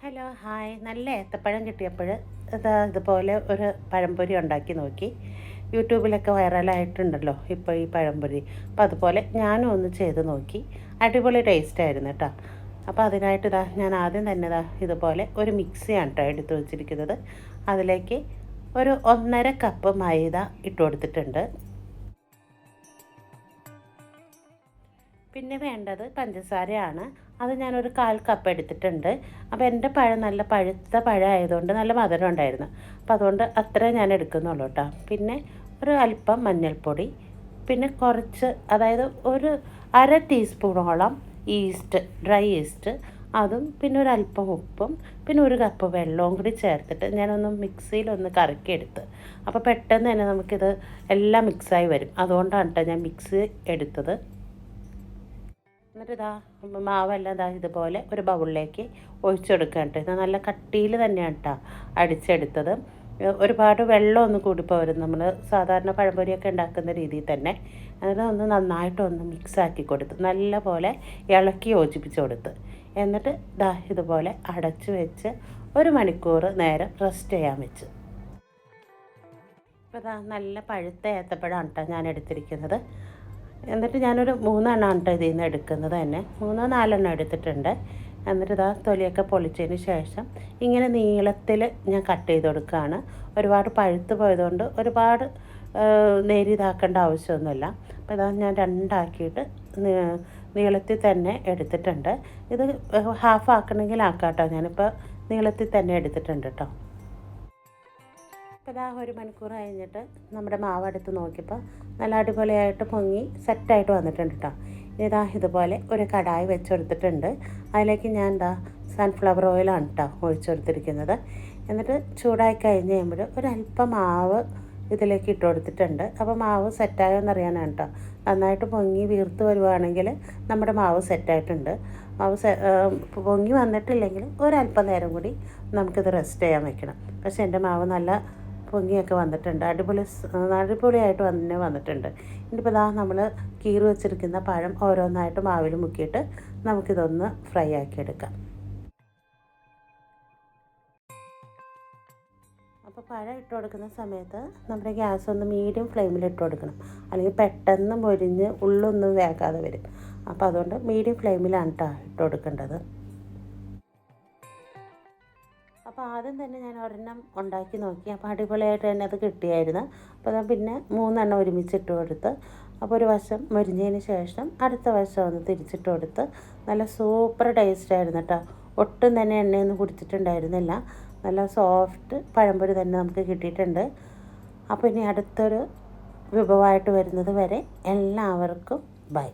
Hello hi. നല്ല ഏത്തപ്പഴം കിട്ടിയപ്പോൾ ഇതുപോലെ ഒരു പഴംപൊരി ഉണ്ടാക്കി നോക്കി. യൂട്യൂബിലൊക്കെ വൈറലായിട്ടുണ്ടല്ലോ ഇപ്പോൾ ഈ പഴംപൊരി. അപ്പോൾ അതുപോലെ ഞാനും ഒന്ന് ചെയ്ത് നോക്കി. അടിപൊളി ടേസ്റ്റായിരുന്നു കേട്ടോ. അപ്പോൾ അതിനായിട്ട് ഞാൻ ആദ്യം തന്നെ ഇതുപോലെ ഒരു മിക്സിയാണ് കേട്ടോ എടുത്ത് വെച്ചിരിക്കുന്നത്. അതിലേക്ക് ഒരു 1.5 കപ്പ് മൈദ ഇട്ട് കൊടുത്തിട്ടുണ്ട്. പിന്നെ വേണ്ടത് പഞ്ചസാരയാണ്. അത് ഞാനൊരു 1/4 കപ്പ് എടുത്തിട്ടുണ്ട്. അപ്പോൾ എൻ്റെ പഴം നല്ല പഴുത്ത പഴമായതുകൊണ്ട് നല്ല മധുരം ഉണ്ടായിരുന്നു. അപ്പോൾ അതുകൊണ്ട് അത്രേ ഞാൻ എടുക്കുന്നുള്ളൂ കേട്ടോ. പിന്നെ ഒരു അല്പം മഞ്ഞൾപ്പൊടി, പിന്നെ കുറച്ച് അതായത് ഒരു 1/2 ടീസ്പൂണോളം ഈസ്റ്റ്, ഡ്രൈ ഈസ്റ്റ്, അതും പിന്നെ ഒരു അല്പം ഉപ്പും പിന്നെ ഒരു കപ്പ് വെള്ളവും കൂടി ചേർത്തിട്ട് ഞാനൊന്ന് മിക്സിയിലൊന്ന് കറക്കിയെടുത്ത്. അപ്പോൾ പെട്ടെന്ന് തന്നെ നമുക്കിത് എല്ലാം മിക്സായി വരും. അതുകൊണ്ടാണ് കേട്ടോ ഞാൻ മിക്സി എടുത്തത്. എന്നിട്ട് മാവെല്ലാം ഇതുപോലെ ഒരു ബൗളിലേക്ക് ഒഴിച്ചെടുക്കുക. ഇത് നല്ല കട്ടിയിൽ തന്നെയാണ് കേട്ടോ അടിച്ചെടുത്തത്. ഒരുപാട് വെള്ളമൊന്നും കൂടിപ്പോരും. നമ്മൾ സാധാരണ പഴംപൊരിയൊക്കെ ഉണ്ടാക്കുന്ന രീതിയിൽ തന്നെ ഒന്ന് നന്നായിട്ടൊന്ന് മിക്സാക്കി കൊടുത്ത് നല്ല പോലെ ഇളക്കി യോജിപ്പിച്ച് കൊടുത്ത് എന്നിട്ട് ഇതുപോലെ അടച്ച് വെച്ച് 1 മണിക്കൂർ നേരം റെസ്റ്റ് ചെയ്യാൻ വെച്ച്. ഇപ്പോൾ നല്ല പഴുത്ത ഏത്തപ്പഴമാണ് കേട്ടോ ഞാൻ എടുത്തിരിക്കുന്നത്. എന്നിട്ട് ഞാനൊരു 3 എണ്ണമാണ് കേട്ടോ ഇതിൽ നിന്ന് എടുക്കുന്നത് തന്നെ. 3-4 എണ്ണം എടുത്തിട്ടുണ്ട്. എന്നിട്ട് തൊലിയൊക്കെ പൊളിച്ചതിന് ശേഷം ഇങ്ങനെ നീളത്തിൽ ഞാൻ കട്ട് ചെയ്ത് കൊടുക്കുകയാണ്. ഒരുപാട് പഴുത്ത് പോയതുകൊണ്ട് ഒരുപാട് നേരിയതാക്കേണ്ട ആവശ്യമൊന്നുമില്ല. അപ്പോൾ ഞാൻ രണ്ടാക്കിയിട്ട് നീളത്തിൽ തന്നെ എടുത്തിട്ടുണ്ട്. ഇത് ഹാഫ് ആക്കണമെങ്കിൽ ആക്കാം കേട്ടോ. ഞാനിപ്പോൾ നീളത്തിൽ തന്നെ എടുത്തിട്ടുണ്ട് കേട്ടോ. അപ്പോൾ 1 മണിക്കൂർ കഴിഞ്ഞിട്ട് നമ്മുടെ മാവ് എടുത്ത് നോക്കിയപ്പോൾ നല്ല അടിപൊളിയായിട്ട് പൊങ്ങി സെറ്റായിട്ട് വന്നിട്ടുണ്ട് കേട്ടോ. ഇതുപോലെ ഒരു കടായി വെച്ചെടുത്തിട്ടുണ്ട്. അതിലേക്ക് ഞാൻ സൺഫ്ലവർ ഓയിലാണ് കേട്ടോ ഒഴിച്ചെടുത്തിരിക്കുന്നത്. എന്നിട്ട് ചൂടായി കഴിഞ്ഞ് കഴിയുമ്പോൾ ഒരല്പം മാവ് ഇതിലേക്ക് ഇട്ട് കൊടുത്തിട്ടുണ്ട്. അപ്പോൾ മാവ് സെറ്റായോ എന്നറിയാനാണ് കേട്ടോ. നന്നായിട്ട് പൊങ്ങി വീർത്ത് വരുവാണെങ്കിൽ നമ്മുടെ മാവ് സെറ്റായിട്ടുണ്ട്. മാവ് പൊങ്ങി വന്നിട്ടില്ലെങ്കിൽ ഒരല്പം നേരം കൂടി നമുക്കിത് റെസ്റ്റ് ചെയ്യാൻ വെക്കണം. പക്ഷേ എൻ്റെ മാവ് നല്ല പൊങ്ങിയൊക്കെ വന്നിട്ടുണ്ട്. അടിപൊളിയായിട്ട് വന്നിട്ടുണ്ട്. ഇനിയിപ്പോൾ നമ്മൾ കീറി വെച്ചിരിക്കുന്ന പഴം ഓരോന്നായിട്ട് മാവിൽ മുക്കിയിട്ട് നമുക്കിതൊന്ന് ഫ്രൈ ആക്കിയെടുക്കാം. അപ്പോൾ പഴം ഇട്ട് കൊടുക്കുന്ന സമയത്ത് നമ്മുടെ ഗ്യാസ് ഒന്ന് മീഡിയം ഫ്ലെയിമിൽ ഇട്ട് കൊടുക്കണം. അല്ലെങ്കിൽ പെട്ടെന്ന് മൊരിഞ്ഞ് ഉള്ളൊന്നും വേകാതെ വരും. അപ്പോൾ അതുകൊണ്ട് മീഡിയം ഫ്ലെയിമിലാണ് കേട്ടോ ഇട്ട് കൊടുക്കേണ്ടത്. അപ്പോൾ ആദ്യം തന്നെ ഞാൻ ഒരെണ്ണം ഉണ്ടാക്കി നോക്കി. അപ്പോൾ അടിപൊളിയായിട്ട് തന്നെ അത് കിട്ടിയായിരുന്നു. അപ്പോൾ ഞാൻ പിന്നെ 3 എണ്ണം ഒരുമിച്ചിട്ട് കൊടുത്ത്. അപ്പോൾ ഒരു വശം മൊരിഞ്ഞതിന് ശേഷം അടുത്ത വശം ഒന്ന് തിരിച്ചിട്ട് കൊടുത്ത് നല്ല സൂപ്പർ ടേസ്റ്റായിരുന്നു കേട്ടോ. ഒട്ടും തന്നെ എണ്ണയൊന്നും കുടിച്ചിട്ടുണ്ടായിരുന്നില്ല. നല്ല സോഫ്റ്റ് പഴംപൊരി തന്നെ നമുക്ക് കിട്ടിയിട്ടുണ്ട്. അപ്പോൾ ഇനി അടുത്തൊരു വിഭവമായിട്ട് വരുന്നത് വരെ എല്ലാവർക്കും ബൈ.